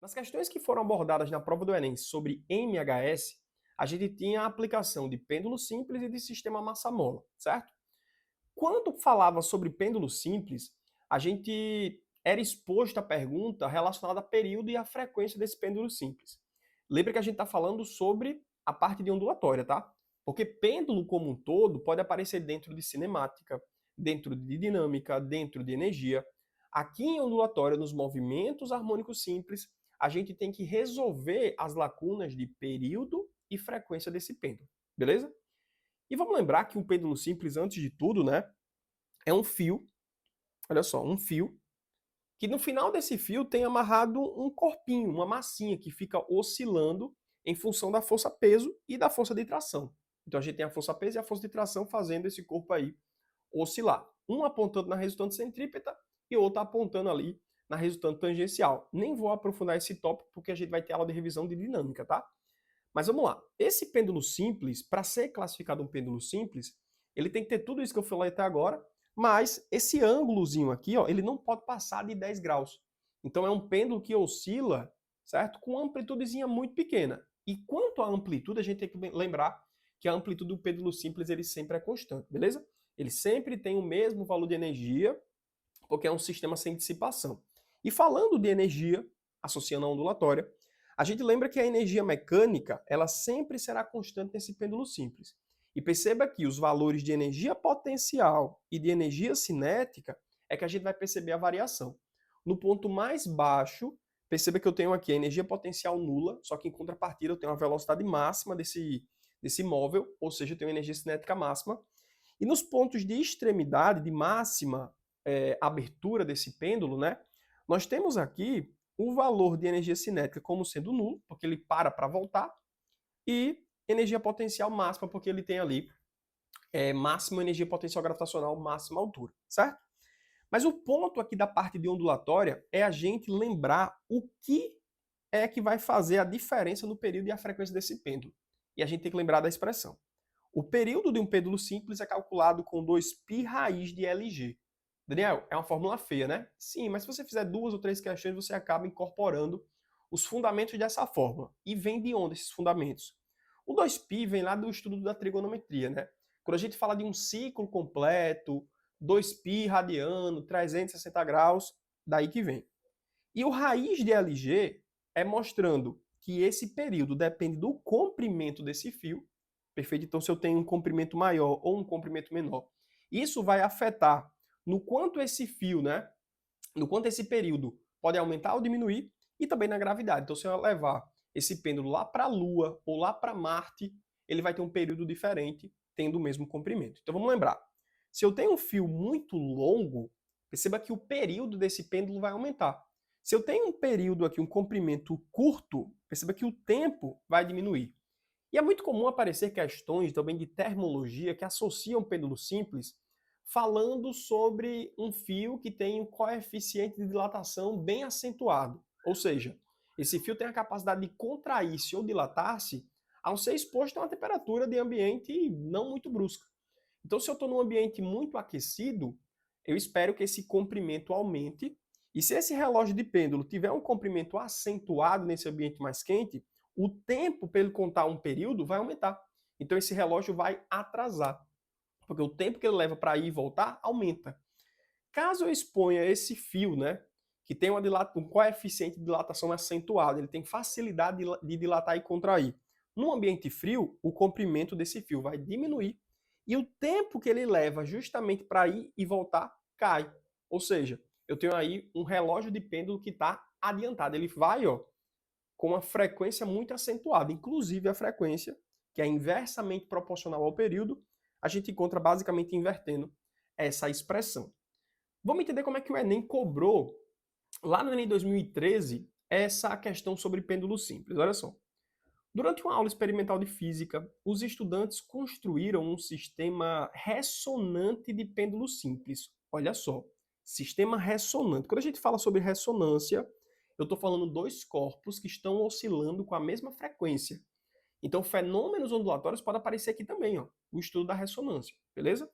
Nas questões que foram abordadas na prova do Enem sobre MHS, a gente tinha a aplicação de pêndulo simples e de sistema massa-mola, certo? Quando falava sobre pêndulo simples, a gente era exposto à pergunta relacionada a período e a frequência desse pêndulo simples. Lembra que a gente está falando sobre a parte de ondulatória, tá? Porque pêndulo como um todo pode aparecer dentro de cinemática, dentro de dinâmica, dentro de energia. Aqui em ondulatória, nos movimentos harmônicos simples, a gente tem que resolver as lacunas de período e frequência desse pêndulo, beleza? E vamos lembrar que um pêndulo simples, antes de tudo, né, é um fio, olha só, um fio, que no final desse fio tem amarrado um corpinho, uma massinha que fica oscilando em função da força-peso e da força de tração. Então a gente tem a força-peso e a força de tração fazendo esse corpo aí oscilar. Um apontando na resultante centrípeta e o outro apontando ali na resultante tangencial. Nem vou aprofundar esse tópico porque a gente vai ter aula de revisão de dinâmica, tá? Mas vamos lá. Esse pêndulo simples, para ser classificado um pêndulo simples, ele tem que ter tudo isso que eu falei até agora, mas esse ângulozinho aqui, ó, ele não pode passar de 10 graus. Então é um pêndulo que oscila, certo? Com amplitudezinha muito pequena. E quanto à amplitude, a gente tem que lembrar que a amplitude do pêndulo simples ele sempre é constante, beleza? Ele sempre tem o mesmo valor de energia, porque é um sistema sem dissipação. E falando de energia, associando a ondulatória, a gente lembra que a energia mecânica ela sempre será constante nesse pêndulo simples. E perceba que os valores de energia potencial e de energia cinética é que a gente vai perceber a variação. No ponto mais baixo, perceba que eu tenho aqui a energia potencial nula, só que em contrapartida eu tenho a velocidade máxima desse móvel, ou seja, eu tenho a energia cinética máxima. E nos pontos de extremidade, de máxima abertura desse pêndulo, né, nós temos aqui o valor de energia cinética como sendo nulo, porque ele para voltar, e energia potencial máxima, porque ele tem ali máxima energia potencial gravitacional, máxima altura, certo? Mas o ponto aqui da parte de ondulatória é a gente lembrar o que é que vai fazer a diferença no período e a frequência desse pêndulo. E a gente tem que lembrar da expressão. O período de um pêndulo simples é calculado com 2π raiz de LG. Daniel, é uma fórmula feia, né? Sim, mas se você fizer 2 ou 3 questões, você acaba incorporando os fundamentos dessa fórmula. E vem de onde esses fundamentos? O 2π vem lá do estudo da trigonometria, né? Quando a gente fala de um ciclo completo, 2π radiano, 360 graus, daí que vem. E o raiz de LG é mostrando que esse período depende do comprimento desse fio, perfeito? Então, se eu tenho um comprimento maior ou um comprimento menor, isso vai afetar no quanto esse fio, né, no quanto esse período pode aumentar ou diminuir, e também na gravidade. Então, se eu levar esse pêndulo lá para a Lua ou lá para Marte, ele vai ter um período diferente, tendo o mesmo comprimento. Então, vamos lembrar. Se eu tenho um fio muito longo, perceba que o período desse pêndulo vai aumentar. Se eu tenho um período aqui, um comprimento curto, perceba que o tempo vai diminuir. E é muito comum aparecer questões também de termologia que associam pêndulo simples falando sobre um fio que tem um coeficiente de dilatação bem acentuado. Ou seja, esse fio tem a capacidade de contrair-se ou dilatar-se ao ser exposto a uma temperatura de ambiente não muito brusca. Então, se eu estou num ambiente muito aquecido, eu espero que esse comprimento aumente. E se esse relógio de pêndulo tiver um comprimento acentuado nesse ambiente mais quente, o tempo para ele contar um período vai aumentar. Então, esse relógio vai atrasar, porque o tempo que ele leva para ir e voltar aumenta. Caso eu exponha esse fio, né, que tem um coeficiente de dilatação acentuado, ele tem facilidade de dilatar e contrair. Num ambiente frio, o comprimento desse fio vai diminuir e o tempo que ele leva justamente para ir e voltar cai. Ou seja, eu tenho aí um relógio de pêndulo que está adiantado. Ele vai, ó, com uma frequência muito acentuada. Inclusive a frequência, que é inversamente proporcional ao período, a gente encontra basicamente invertendo essa expressão. Vamos entender como é que o Enem cobrou, lá no Enem 2013, essa questão sobre pêndulo simples. Olha só. Durante uma aula experimental de física, os estudantes construíram um sistema ressonante de pêndulo simples. Olha só, sistema ressonante. Quando a gente fala sobre ressonância, eu estou falando dois corpos que estão oscilando com a mesma frequência. Então, fenômenos ondulatórios podem aparecer aqui também, ó, o estudo da ressonância, beleza?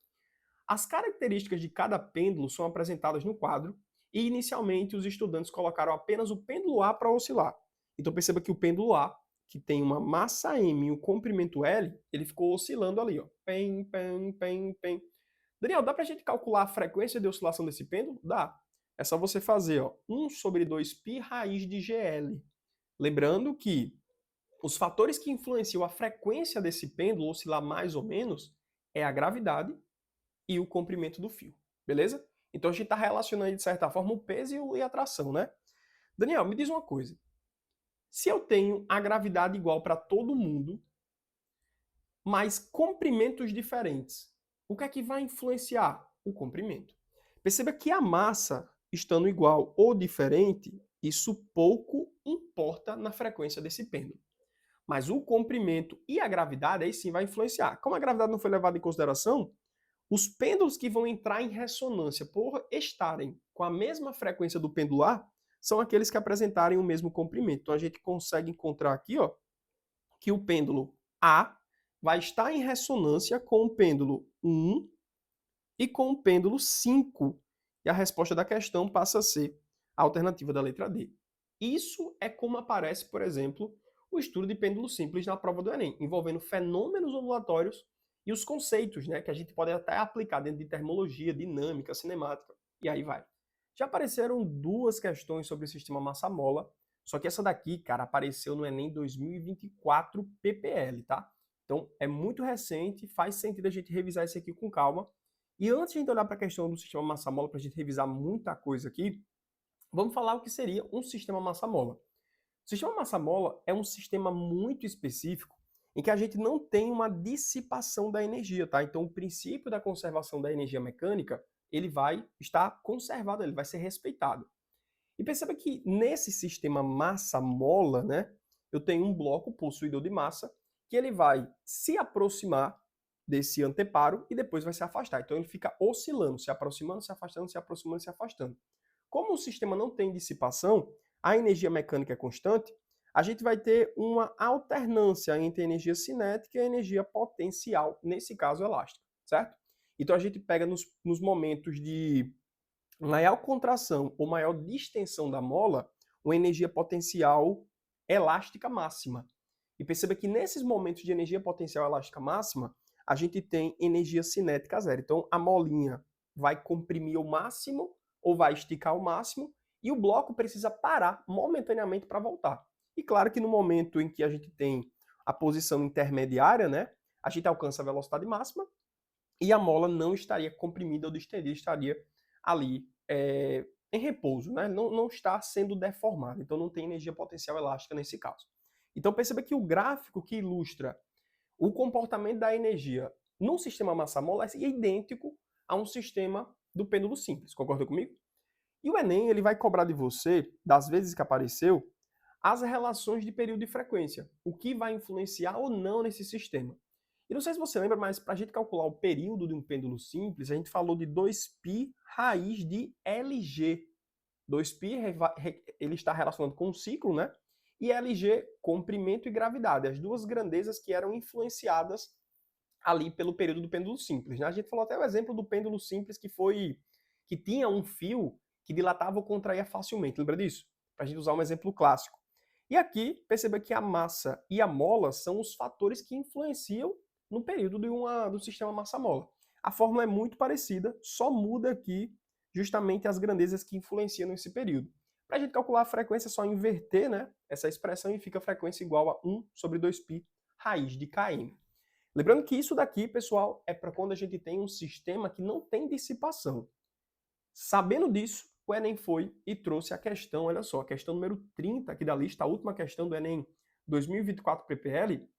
As características de cada pêndulo são apresentadas no quadro e inicialmente os estudantes colocaram apenas o pêndulo A para oscilar. Então perceba que o pêndulo A, que tem uma massa M e um comprimento L, ele ficou oscilando ali, ó. Pem, pem, pem, pem. Daniel, dá para a gente calcular a frequência de oscilação desse pêndulo? Dá. É só você fazer, ó, 1 sobre 2π raiz de GL. Lembrando que os fatores que influenciam a frequência desse pêndulo oscilar mais ou menos é a gravidade e o comprimento do fio, beleza? Então a gente está relacionando de certa forma o peso e a tração, né? Daniel, me diz uma coisa. Se eu tenho a gravidade igual para todo mundo, mas comprimentos diferentes, o que é que vai influenciar? O comprimento. Perceba que a massa estando igual ou diferente, isso pouco importa na frequência desse pêndulo. Mas o comprimento e a gravidade aí sim vai influenciar. Como a gravidade não foi levada em consideração, os pêndulos que vão entrar em ressonância por estarem com a mesma frequência do pendular são aqueles que apresentarem o mesmo comprimento. Então a gente consegue encontrar aqui, ó, que o pêndulo A vai estar em ressonância com o pêndulo 1 e com o pêndulo 5. E a resposta da questão passa a ser a alternativa da letra D. Isso é como aparece, por exemplo, o estudo de pêndulo simples na prova do Enem, envolvendo fenômenos ondulatórios e os conceitos, né, que a gente pode até aplicar dentro de termologia, dinâmica, cinemática, e aí vai. Já apareceram duas questões sobre o sistema massa-mola, só que essa daqui, cara, apareceu no Enem 2024 PPL, tá? Então é muito recente, faz sentido a gente revisar isso aqui com calma. E antes de a gente olhar para a questão do sistema massa-mola, para a gente revisar muita coisa aqui, vamos falar o que seria um sistema massa-mola. O sistema massa-mola é um sistema muito específico em que a gente não tem uma dissipação da energia, tá? Então o princípio da conservação da energia mecânica, ele vai estar conservado, ele vai ser respeitado. E perceba que nesse sistema massa-mola, né, eu tenho um bloco possuidor de massa que ele vai se aproximar desse anteparo e depois vai se afastar. Então ele fica oscilando, se aproximando, se afastando, se aproximando, se afastando. Como o sistema não tem dissipação, a energia mecânica é constante, a gente vai ter uma alternância entre a energia cinética e a energia potencial, nesse caso elástica, certo? Então a gente pega nos momentos de maior contração ou maior distensão da mola, uma energia potencial elástica máxima. E perceba que nesses momentos de energia potencial elástica máxima, a gente tem energia cinética zero. Então a molinha vai comprimir ao máximo ou vai esticar ao máximo e o bloco precisa parar momentaneamente para voltar. E claro que no momento em que a gente tem a posição intermediária, né, a gente alcança a velocidade máxima e a mola não estaria comprimida ou distendida, estaria ali em repouso, né? Não está sendo deformada, então não tem energia potencial elástica nesse caso. Então perceba que o gráfico que ilustra o comportamento da energia num sistema massa-mola é idêntico a um sistema do pêndulo simples, concorda comigo? E o Enem ele vai cobrar de você, das vezes que apareceu, as relações de período e frequência, o que vai influenciar ou não nesse sistema. E não sei se você lembra, mas para a gente calcular o período de um pêndulo simples, a gente falou de 2π raiz de LG. 2π ele está relacionado com o ciclo, né? E LG, comprimento e gravidade, as duas grandezas que eram influenciadas ali pelo período do pêndulo simples, né? A gente falou até o exemplo do pêndulo simples que tinha um fio que dilatava ou contraía facilmente. Lembra disso? Para a gente usar um exemplo clássico. E aqui, perceba que a massa e a mola são os fatores que influenciam no período do sistema massa-mola. A fórmula é muito parecida, só muda aqui justamente as grandezas que influenciam nesse período. Para a gente calcular a frequência, é só inverter, né, essa expressão e fica a frequência igual a 1 sobre 2π raiz de km. Lembrando que isso daqui, pessoal, é para quando a gente tem um sistema que não tem dissipação. Sabendo disso, o Enem foi e trouxe a questão, olha só, a questão número 30 aqui da lista, a última questão do Enem 2024 PPL,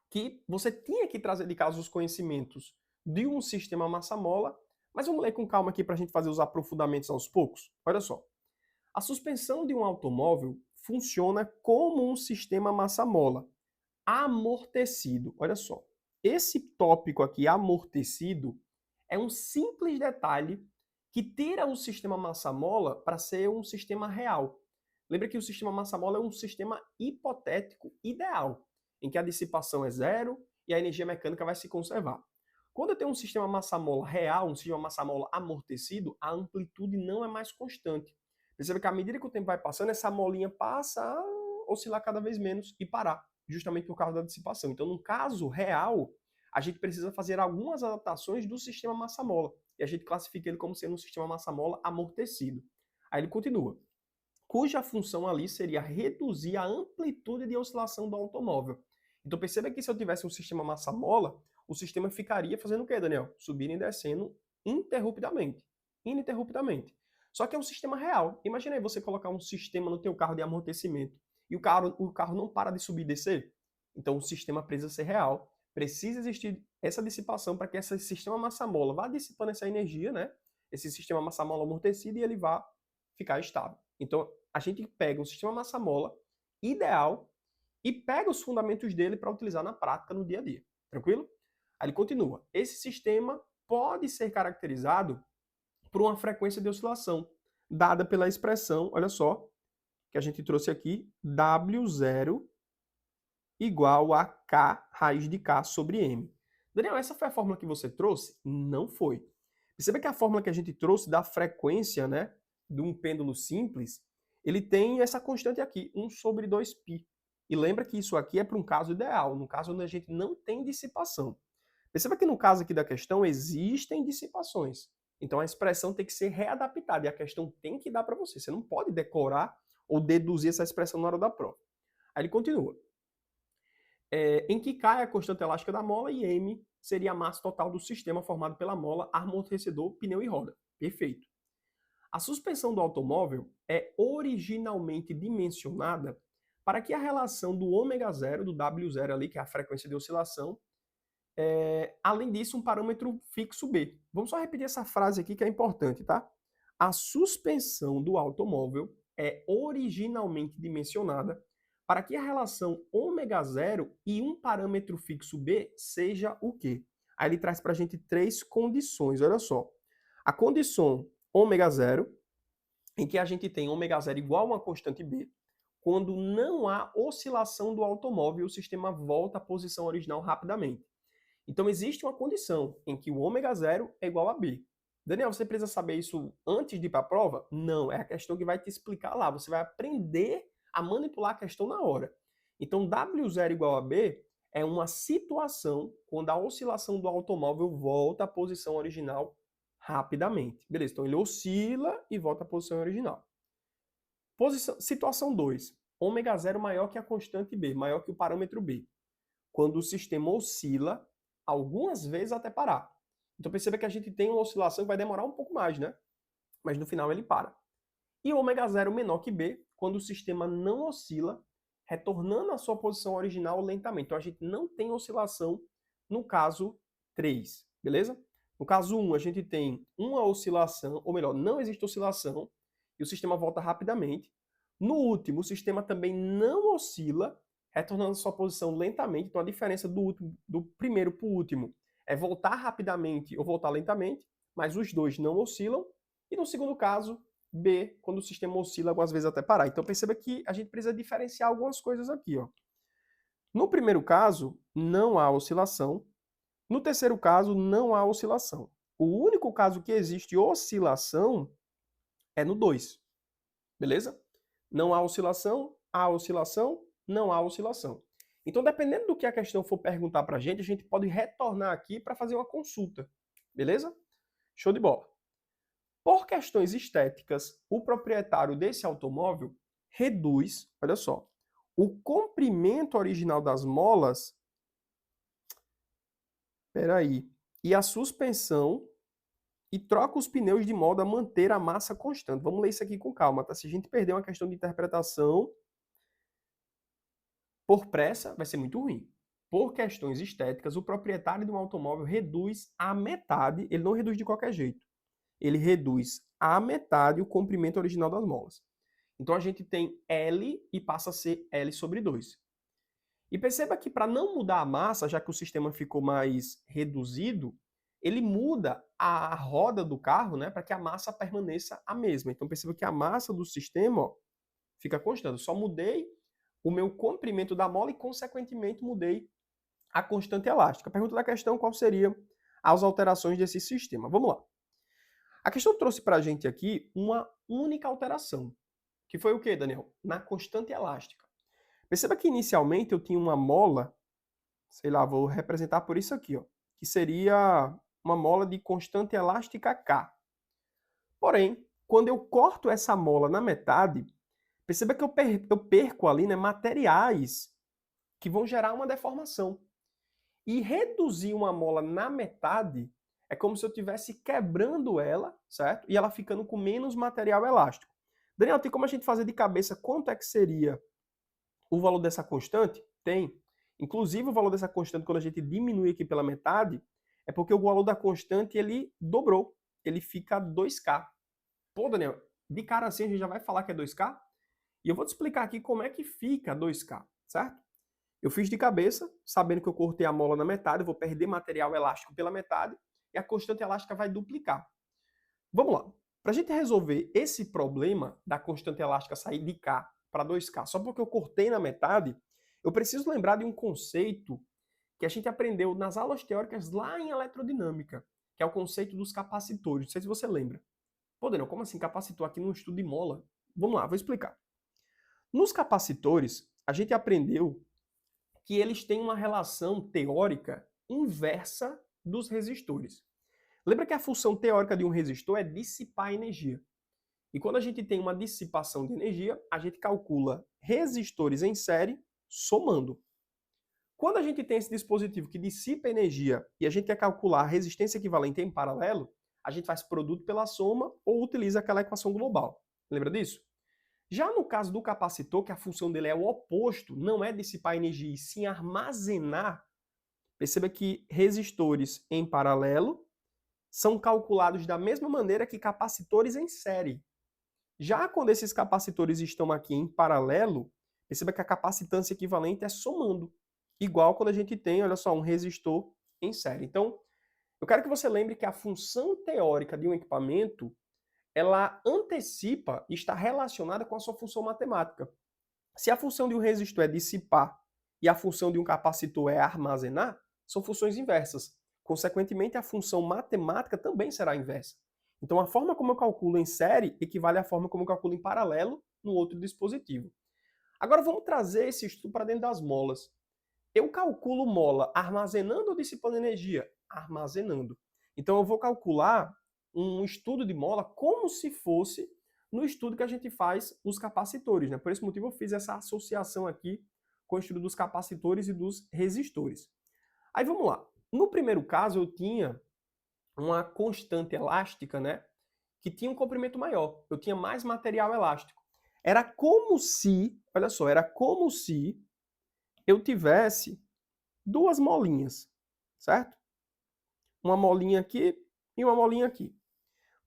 que você tinha que trazer de casa os conhecimentos de um sistema massa-mola, mas vamos ler com calma aqui para a gente fazer os aprofundamentos aos poucos. Olha só. A suspensão de um automóvel funciona como um sistema massa-mola, amortecido. Olha só. Esse tópico aqui, amortecido, é um simples detalhe que tira o sistema massa-mola para ser um sistema real. Lembra que o sistema massa-mola é um sistema hipotético ideal, em que a dissipação é zero e a energia mecânica vai se conservar. Quando eu tenho um sistema massa-mola real, um sistema massa-mola amortecido, a amplitude não é mais constante. Perceba que à medida que o tempo vai passando, essa molinha passa a oscilar cada vez menos e parar, justamente por causa da dissipação. Então, no caso real, a gente precisa fazer algumas adaptações do sistema massa-mola. E a gente classifica ele como sendo um sistema massa-mola amortecido. Aí ele continua. Cuja função ali seria reduzir a amplitude de oscilação do automóvel. Então perceba que se eu tivesse um sistema massa-mola, o sistema ficaria fazendo o quê, Daniel? Subindo e descendo interruptamente. Ininterruptamente. Só que é um sistema real. Imagina aí você colocar um sistema no teu carro de amortecimento e o carro não para de subir e descer. Então o sistema precisa ser real. Precisa existir essa dissipação para que esse sistema massa-mola vá dissipando essa energia, né? Esse sistema massa-mola amortecido e ele vá ficar estável. Então a gente pega um sistema massa-mola ideal e pega os fundamentos dele para utilizar na prática no dia a dia. Tranquilo? Aí ele continua. Esse sistema pode ser caracterizado por uma frequência de oscilação, dada pela expressão, olha só, que a gente trouxe aqui, W0 igual a K raiz de K sobre M. Daniel, essa foi a fórmula que você trouxe? Não foi. Perceba que a fórmula que a gente trouxe da frequência, né, de um pêndulo simples, ele tem essa constante aqui, 1 sobre 2π. E lembra que isso aqui é para um caso ideal, no caso onde a gente não tem dissipação. Perceba que no caso aqui da questão existem dissipações. Então a expressão tem que ser readaptada e a questão tem que dar para você. Você não pode decorar ou deduzir essa expressão na hora da prova. Aí ele continua. Em que K é a constante elástica da mola e M seria a massa total do sistema formado pela mola, amortecedor, pneu e roda. Perfeito. A suspensão do automóvel é originalmente dimensionada para que a relação do ômega0, do W0 ali, que é a frequência de oscilação, além disso, um parâmetro fixo B. Vamos só repetir essa frase aqui que é importante, tá? A suspensão do automóvel é originalmente dimensionada para que a relação ômega0 e um parâmetro fixo B seja o quê? Aí ele traz para a gente 3 condições, olha só. A condição ômega0, em que a gente tem ômega0 igual a uma constante B, quando não há oscilação do automóvel, o sistema volta à posição original rapidamente. Então existe uma condição em que o ômega0 é igual a B. Daniel, você precisa saber isso antes de ir para a prova? Não, é a questão que vai te explicar lá. Você vai aprender a manipular a questão na hora. Então W0 igual a B é uma situação quando a oscilação do automóvel volta à posição original rapidamente. Beleza, então ele oscila e volta à posição original. Situação 2. Ômega0 maior que a constante B, maior que o parâmetro B. Quando o sistema oscila algumas vezes até parar. Então perceba que a gente tem uma oscilação que vai demorar um pouco mais, né? Mas no final ele para. E ômega0 menor que B, quando o sistema não oscila, retornando à sua posição original lentamente. Então a gente não tem oscilação no caso 3, beleza? No caso 1, a gente tem uma oscilação, ou melhor, não existe oscilação, e o sistema volta rapidamente. No último, o sistema também não oscila, retornando à sua posição lentamente. Então a diferença do primeiro para o último é voltar rapidamente ou voltar lentamente, mas os dois não oscilam. E no segundo caso, B, quando o sistema oscila algumas vezes até parar. Então perceba que a gente precisa diferenciar algumas coisas aqui, ó. No primeiro caso, não há oscilação. No terceiro caso, não há oscilação. O único caso que existe oscilação é no 2. Beleza? Não há oscilação, não há oscilação. Então, dependendo do que a questão for perguntar para a gente pode retornar aqui para fazer uma consulta. Beleza? Show de bola. Por questões estéticas, o proprietário desse automóvel reduz, olha só, o comprimento original das molas, e a suspensão e troca os pneus de modo a manter a massa constante. Vamos ler isso aqui com calma, tá? Se a gente perder uma questão de interpretação por pressa, vai ser muito ruim. Por questões estéticas, o proprietário de um automóvel reduz à metade, ele não reduz de qualquer jeito, ele reduz à metade o comprimento original das molas. Então a gente tem L e passa a ser L sobre 2. E perceba que para não mudar a massa, já que o sistema ficou mais reduzido, ele muda a roda do carro, né, para que a massa permaneça a mesma. Então perceba que a massa do sistema, ó, fica constante. Eu só mudei o meu comprimento da mola e, consequentemente, mudei a constante elástica. A pergunta da questão, qual seria às alterações desse sistema. Vamos lá. A questão trouxe para a gente aqui uma única alteração, que foi o quê, Daniel? Na constante elástica. Perceba que inicialmente eu tinha uma mola, sei lá, vou representar por isso aqui, ó, que seria uma mola de constante elástica K. Porém, quando eu corto essa mola na metade, perceba que eu perco ali, né, materiais que vão gerar uma deformação. E reduzir uma mola na metade é como se eu estivesse quebrando ela, certo? E ela ficando com menos material elástico. Daniel, tem como a gente fazer de cabeça quanto é que seria o valor dessa constante? Tem. Inclusive, o valor dessa constante, quando a gente diminui aqui pela metade, é porque o valor da constante ele dobrou. Ele fica 2K. Pô, Daniel, de cara assim a gente já vai falar que é 2K? E eu vou te explicar aqui como é que fica 2K, certo? Eu fiz de cabeça, sabendo que eu cortei a mola na metade, eu vou perder material elástico pela metade, e a constante elástica vai duplicar. Vamos lá. Para a gente resolver esse problema da constante elástica sair de K para 2K, só porque eu cortei na metade, eu preciso lembrar de um conceito que a gente aprendeu nas aulas teóricas lá em eletrodinâmica, que é o conceito dos capacitores. Não sei se você lembra. Pô, Daniel, como assim capacitor aqui no estudo de mola? Vamos lá, vou explicar. Nos capacitores, a gente aprendeu que eles têm uma relação teórica inversa dos resistores. Lembra que a função teórica de um resistor é dissipar energia. E quando a gente tem uma dissipação de energia, a gente calcula resistores em série somando. Quando a gente tem esse dispositivo que dissipa energia e a gente quer calcular a resistência equivalente em paralelo, a gente faz produto pela soma ou utiliza aquela equação global. Lembra disso? Já no caso do capacitor, que a função dele é o oposto, não é dissipar energia e sim armazenar, perceba que resistores em paralelo são calculados da mesma maneira que capacitores em série. Já quando esses capacitores estão aqui em paralelo, perceba que a capacitância equivalente é somando. Igual quando a gente tem, olha só, um resistor em série. Então, eu quero que você lembre que a função teórica de um equipamento ela antecipa e está relacionada com a sua função matemática. Se a função de um resistor é dissipar e a função de um capacitor é armazenar, são funções inversas. Consequentemente, a função matemática também será inversa. Então, a forma como eu calculo em série equivale à forma como eu calculo em paralelo no outro dispositivo. Agora, vamos trazer esse estudo para dentro das molas. Eu calculo mola armazenando ou dissipando energia? Armazenando. Então, eu vou calcular um estudo de mola como se fosse no estudo que a gente faz os capacitores, né? Por esse motivo eu fiz essa associação aqui com o estudo dos capacitores e dos resistores. Aí vamos lá. No primeiro caso eu tinha uma constante elástica, né? Que tinha um comprimento maior. Eu tinha mais material elástico. Era como se, olha só, era como se eu tivesse duas molinhas, certo? Uma molinha aqui e uma molinha aqui.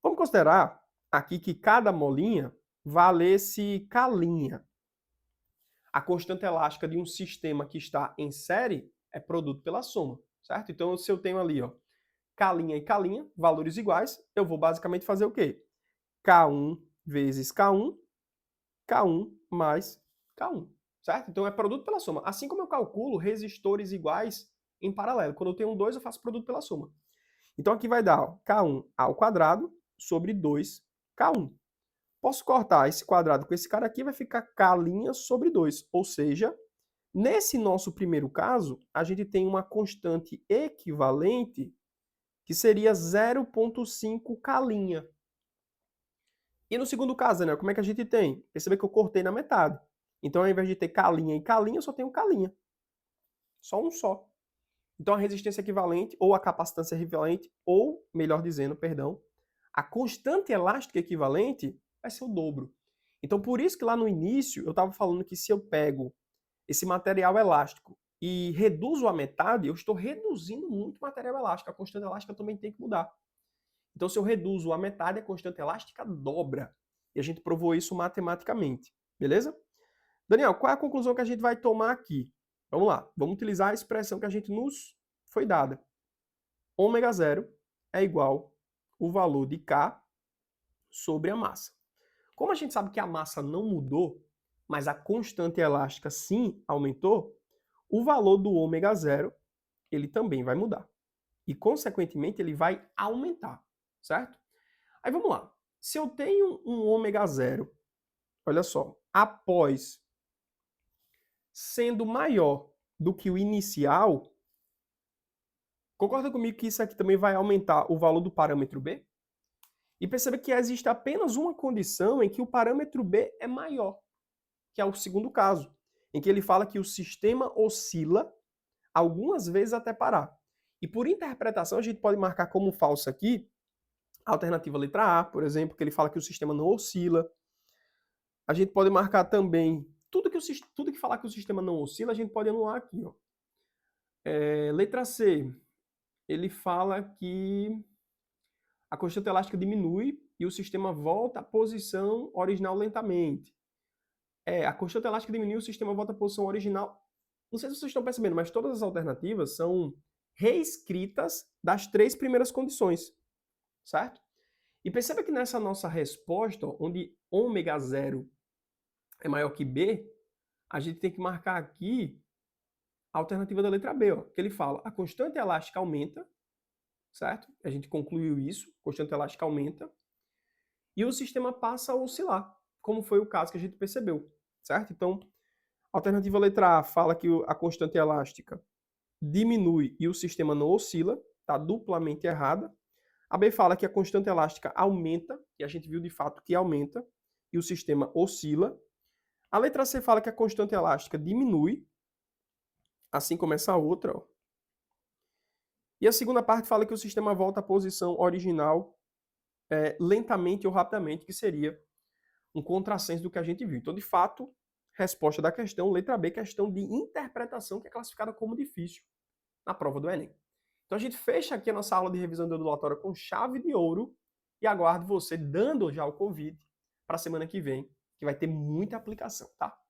Vamos considerar aqui que cada molinha valesse K'. A constante elástica de um sistema que está em série é produto pela soma, certo? Então, se eu tenho ali, ó, K' e K', valores iguais, eu vou basicamente fazer o quê? K1 vezes K1, K1 mais K1, certo? Então, é produto pela soma. Assim como eu calculo resistores iguais em paralelo. Quando eu tenho 2, eu faço produto pela soma. Então, aqui vai dar ó, K1 ao quadrado sobre 2K1. Posso cortar esse quadrado com esse cara aqui, vai ficar K' sobre 2. Ou seja, nesse nosso primeiro caso, a gente tem uma constante equivalente que seria 0,5K'. E no segundo caso, né, como é que a gente tem? Percebe que eu cortei na metade. Então, ao invés de ter K' e K', eu só tenho K'. Só um só. Então, a resistência equivalente, ou a capacitância equivalente, ou, melhor dizendo, perdão, a constante elástica equivalente vai ser o dobro. Então, por isso que lá no início eu estava falando que se eu pego esse material elástico e reduzo a metade, eu estou reduzindo muito material elástico. A constante elástica também tem que mudar. Então, se eu reduzo a metade, a constante elástica dobra. E a gente provou isso matematicamente. Beleza? Daniel, qual é a conclusão que a gente vai tomar aqui? Vamos lá, vamos utilizar a expressão que a gente nos foi dada. Ômega zero é igual o valor de K sobre a massa. Como a gente sabe que a massa não mudou, mas a constante elástica sim aumentou, o valor do ômega zero ele também vai mudar. e, consequentemente, ele vai aumentar, certo? Aí vamos lá. Se eu tenho um ômega zero, olha só, após sendo maior do que o inicial, concorda comigo que isso aqui também vai aumentar o valor do parâmetro B? E perceba que existe apenas uma condição em que o parâmetro B é maior, que é o segundo caso, em que ele fala que o sistema oscila algumas vezes até parar. E por interpretação, a gente pode marcar como falsa aqui a alternativa letra A, por exemplo, que ele fala que o sistema não oscila. A gente pode marcar também tudo que falar que o sistema não oscila, a gente pode anular aqui. Ó. Letra C, ele fala que a constante elástica diminui e o sistema volta à posição original lentamente. A constante elástica diminui e o sistema volta à posição original. Não sei se vocês estão percebendo, mas todas as alternativas são reescritas das 3 primeiras condições, certo? E perceba que nessa nossa resposta, onde ômega zero é maior que B, a gente tem que marcar aqui a alternativa da letra B, ó, que ele fala a constante elástica aumenta, certo? A gente concluiu isso, a constante elástica aumenta, e o sistema passa a oscilar, como foi o caso que a gente percebeu, certo? Então, a alternativa letra A fala que a constante elástica diminui e o sistema não oscila, está duplamente errada. A B fala que a constante elástica aumenta, e a gente viu de fato que aumenta, e o sistema oscila. A letra C fala que a constante elástica diminui, assim como essa outra. Ó. E a segunda parte fala que o sistema volta à posição original lentamente ou rapidamente, que seria um contrassenso do que a gente viu. Então, de fato, resposta da questão, letra B, questão de interpretação, que é classificada como difícil na prova do Enem. Então, a gente fecha aqui a nossa aula de revisão de ondulatória com chave de ouro e aguardo você dando já o convite para a semana que vem, que vai ter muita aplicação, tá?